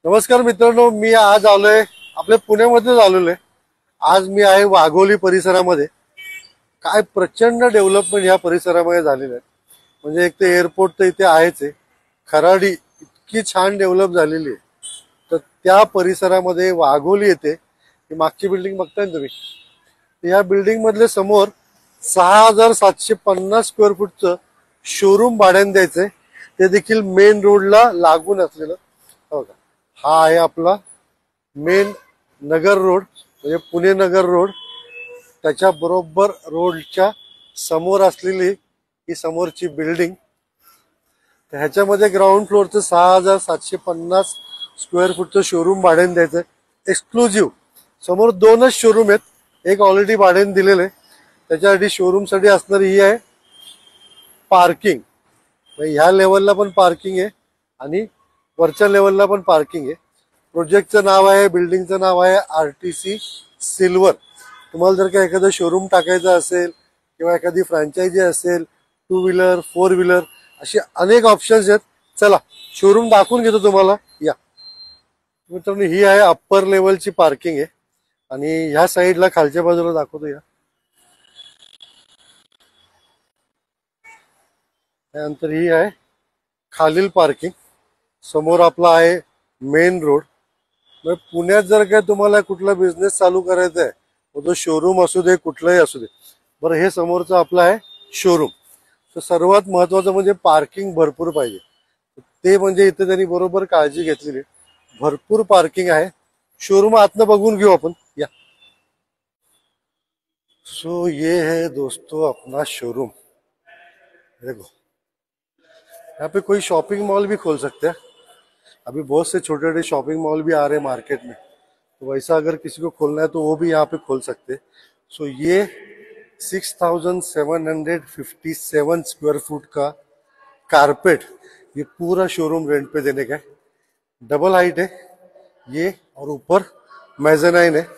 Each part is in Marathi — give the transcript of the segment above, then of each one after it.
नमस्कार मित्रांनो, मी आज आलोय आपल्या पुण्यामध्येच आलेलो आहे। आज मी आहे वाघोली परिसरामध्ये। काय प्रचंड डेव्हलपमेंट या परिसरामध्ये झालेलं आहे। म्हणजे एक तर एअरपोर्ट तर इथे आहेच आहे, खराडी इतकी छान डेव्हलप झालेली आहे। तर त्या परिसरामध्ये वाघोली येते, ही मागची बिल्डिंग बघताय ना तुम्ही। या बिल्डिंग मधले समोर 6,750 स्क्वेअर फूटचं शोरूम भाड्याने द्यायचंय, ते देखील मेन रोडला लागून असलेलं। हो का, हा आहे आपला मेन नगर रोड, म्हणजे पुणे नगर रोड। त्याच्या बरोबर रोडच्या समोर असलेली ही समोरची बिल्डिंग। ह्याच्यामध्ये ग्राउंड फ्लोअरचं 6,750 स्क्वेअर फूटचं शोरूम भाड्याने द्यायचं एक्सक्लुझिव्ह। समोर दोनच शोरूम आहेत, एक ऑलरेडी भाड्याने दिलेलं आहे। त्याच्यासाठी शोरूम साठी असणारी ही आहे पार्किंग। ह्या लेवलला पण पार्किंग आहे आणि वरच्या लेवलला पण पार्किंग आहे। प्रोजेक्टचं नाव आहे, बिल्डिंगचं नाव आहे आरटीसी सिल्वर। तुम्हाला जर का एखादं शोरूम टाकायचं असेल किंवा एखादी फ्रँचायझी असेल, 2 व्हीलर 4 व्हीलर असे अनेक ऑप्शन्स आहेत। चला शोरूम दाखवून घेतो तुम्हाला। या मित्रांनो, ही आहे अप्पर लेवलची पार्किंग आहे आणि ह्या साईडला खालच्या बाजूला दाखवतो। या त्यानंतर ही आहे खालील पार्किंग। समोर आपला आहे मेन रोड। पुण्यात जर काय तुम्हाला कुठला बिझनेस चालू करायचा आहे, तो शोरूम असू दे कुठलाही असू दे, बरं हे समोरचं आपलं आहे शोरूम। तर सर्वात महत्वाचं म्हणजे पार्किंग भरपूर पाहिजे, ते म्हणजे इथे त्यांनी बरोबर काळजी घेतलेली। भरपूर पार्किंग आहे। शोरूम आतनं बघून घेऊ आपण, या। सो ये है दोस्तों अपना शोरूम। देखो, यहाँ पे कोई शॉपिंग मॉल भी खोल सकते हैं। अभी बहुत से छोटे छोटे शॉपिंग मॉल भी आ रहे हैं मार्केट में, तो वैसा अगर किसी को खोलना है तो वो भी यहाँ पे खोल सकते हैं। सो ये 6,757 स्क्वायर फुट का कारपेट, ये पूरा शोरूम रेंट पे देने का है। डबल हाइट है ये, और ऊपर मेज़ेनाइन है।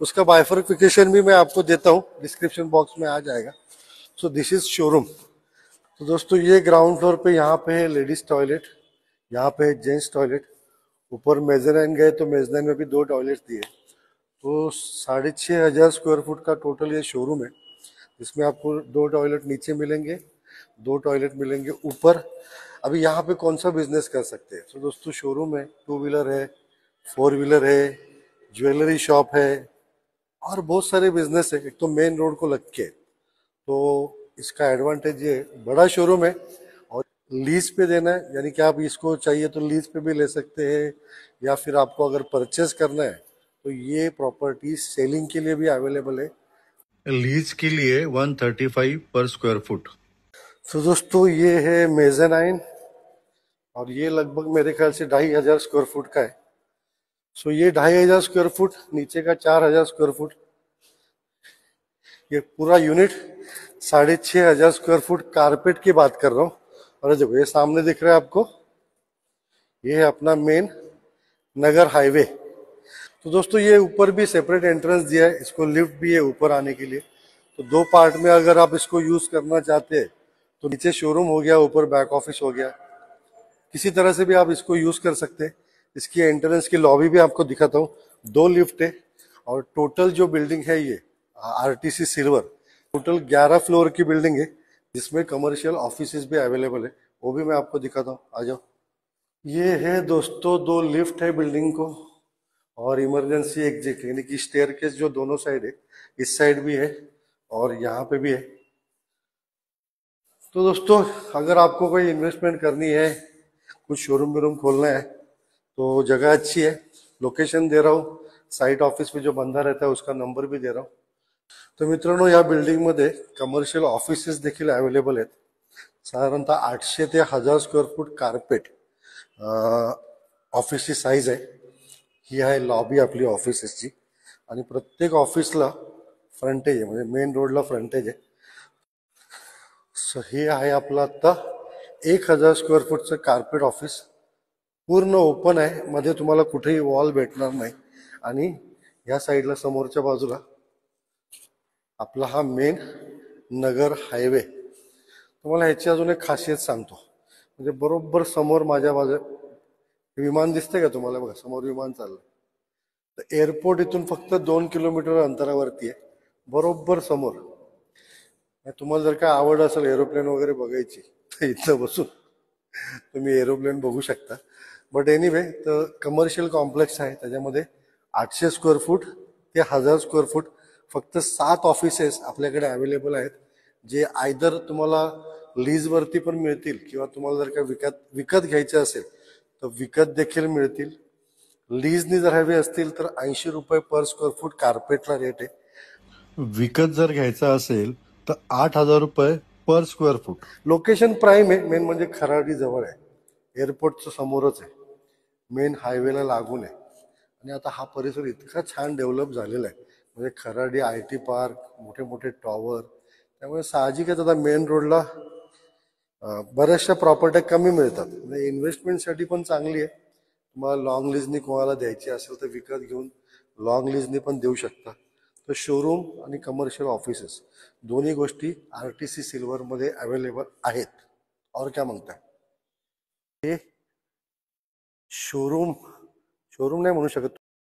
उसका बाइफर्किफिकेशन भी मैं आपको देता हूँ, डिस्क्रिप्शन बॉक्स में आ जाएगा। So this is showroom. तो दोस्तों ये ग्राउंड फ्लोर पे यहाँ पे है लेडीज टॉयलेट, यहाँ पे है जेंट्स टॉयलेट। ऊपर मेज़ेनाइन गए तो मेज़ेनाइन में भी 2 टॉयलेट दिए। तो 6,500 स्क्वायर फुट का टोटल ये शोरूम है। इसमें आपको 2 टॉयलेट नीचे मिलेंगे, 2 टॉयलेट मिलेंगे ऊपर। अभी यहाँ पे कौन सा बिजनेस कर सकते हैं? तो दोस्तों शोरूम है, 2 व्हीलर है, 4 व्हीलर है, ज्वेलरी शॉप है और बहुत सारे बिजनेस है। एक तो मेन रोड को लग के, तो इसका एडवांटेज ये बड़ा शोरूम है और लीज पे देना है, यानी कि आप इसको चाहिए तो लीज पे भी ले सकते हैं, या फिर आपको अगर परचेस करना है तो ये प्रॉपर्टी सेलिंग के लिए भी अवेलेबल है। लीज के लिए 135 पर स्क्वायर फुट। तो दोस्तों ये है मेज़ेनाइन, और ये लगभग मेरे ख्याल से 2,500 स्क्वायर फुट का है। सो ये 2,500 स्क्वायर फुट, नीचे का 4,000 स्क्वायर फुट, ये पूरा यूनिट 6,500 स्क्वायर फुट कारपेट की बात कर रहा हूँ। और देखो ये सामने दिख रहा है आपको, ये है अपना मेन नगर हाईवे। तो दोस्तों ये ऊपर भी सेपरेट एंट्रेंस दिया है, इसको लिफ्ट भी है ऊपर आने के लिए। तो 2 पार्ट में अगर आप इसको यूज करना चाहते हैं तो नीचे शोरूम हो गया, ऊपर बैक ऑफिस हो गया, किसी तरह से भी आप इसको यूज कर सकते हैं। इसकी एंट्रेंस की लॉबी भी आपको दिखाता हूँ, 2 लिफ्ट है। और टोटल जो बिल्डिंग है ये आरटीसी सिल्वर, टोटल 11 फ्लोर की बिल्डिंग है, जिसमें कमर्शियल ऑफिसेज भी अवेलेबल है, वो भी मैं आपको दिखाता हूँ। आ जाओ। ये है दोस्तों 2 लिफ्ट है बिल्डिंग को, और इमरजेंसी एग्जिट, यानी कि स्टेयरकेस जो दोनों साइड है, इस साइड भी है और यहाँ पे भी है। तो दोस्तों अगर आपको कोई इन्वेस्टमेंट करनी है, कुछ शोरूम वोरूम खोलना है, तो जगह अच्छी है। लोकेशन दे रहा हूँ, साइट ऑफिस में जो बंदा रहता है उसका नंबर भी दे रहा हूँ। तो मित्रांनो या बिल्डिंगमध्ये कमर्शियल ऑफिसेस देखील अवेलेबल आहेत। साधारणतः 800 ते 1,000 स्क्वेअर फूट कारपेट ऑफिसची साईज आहे। ही आहे लॉबी आपली ऑफिसेसची, आणि प्रत्येक ऑफिसला फ्रंटेज आहे, म्हणजे मेन रोडला फ्रंटेज आहे। सो हे आहे आपलं आता 1,000 स्क्वेअर फूटचं कारपेट ऑफिस, पूर्ण ओपन आहे, मध्ये तुम्हाला कुठेही वॉल भेटणार नाही। आणि या साईडला समोरच्या बाजूला आपला हा मेन नगर हायवे। तुम्हाला ह्याची अजून एक खासियत सांगतो, म्हणजे बरोबर समोर माझ्या बाजू विमान दिसतंय का तुम्हाला? बघा समोर विमान चाललंय. तर एअरपोर्ट इथून फक्त 2 किलोमीटर अंतरावरती आहे, बरोबर समोर. तुम्हाला जर का आवड असेल एरोप्लेन वगैरे बघायची तर इथं बसून तुम्ही एरोप्लेन बघू शकता. बट एनिवे, तर कमर्शियल कॉम्प्लेक्स आहे, त्याच्यामध्ये 800 स्क्वेअर फूट ते 1000 स्क्वेअर फूट, फक्त 7 ऑफिसेस आपल्याकडे अवेलेबल आहेत, जे आयदर तुम्हाला लीजवरती पण मिळतील किंवा तुम्हाला जर का विकत विकत घ्यायचे असेल तर विकत देखील मिळतील. लीजनी जर हवे असतील तर 80 रुपये पर स्क्वेअर फूट कार्पेटला रेट आहे. विकत जर घ्यायचा असेल तर 8,000 रुपये per square foot. Location prime आहे, मेन म्हणजे खराडी जवळ आहे, एअरपोर्टच्या समोरच आहे, मेन हायवेला लागून आहे. आणि आता हा परिसर इतका छान डेव्हलप झालेला आहे, म्हणजे खराडी IT पार्क, मोठे मोठे टॉवर, त्यामुळे साहजिकच आता मेन रोडला बऱ्याचशा प्रॉपर्ट्या कमी मिळतात. म्हणजे इन्व्हेस्टमेंटसाठी पण चांगली आहे. तुम्हाला लॉंग लीजनी कोणाला द्यायची असेल तर विकत घेऊन लॉंग लीजनी पण देऊ शकता. तर शोरूम आणि कमर्शियल ऑफिसेस दोन्ही गोष्टी RTC सिल्वरमध्ये अवेलेबल आहेत. और क्या मागताय? हे शोरूम शोरूम नाही म्हणू शकत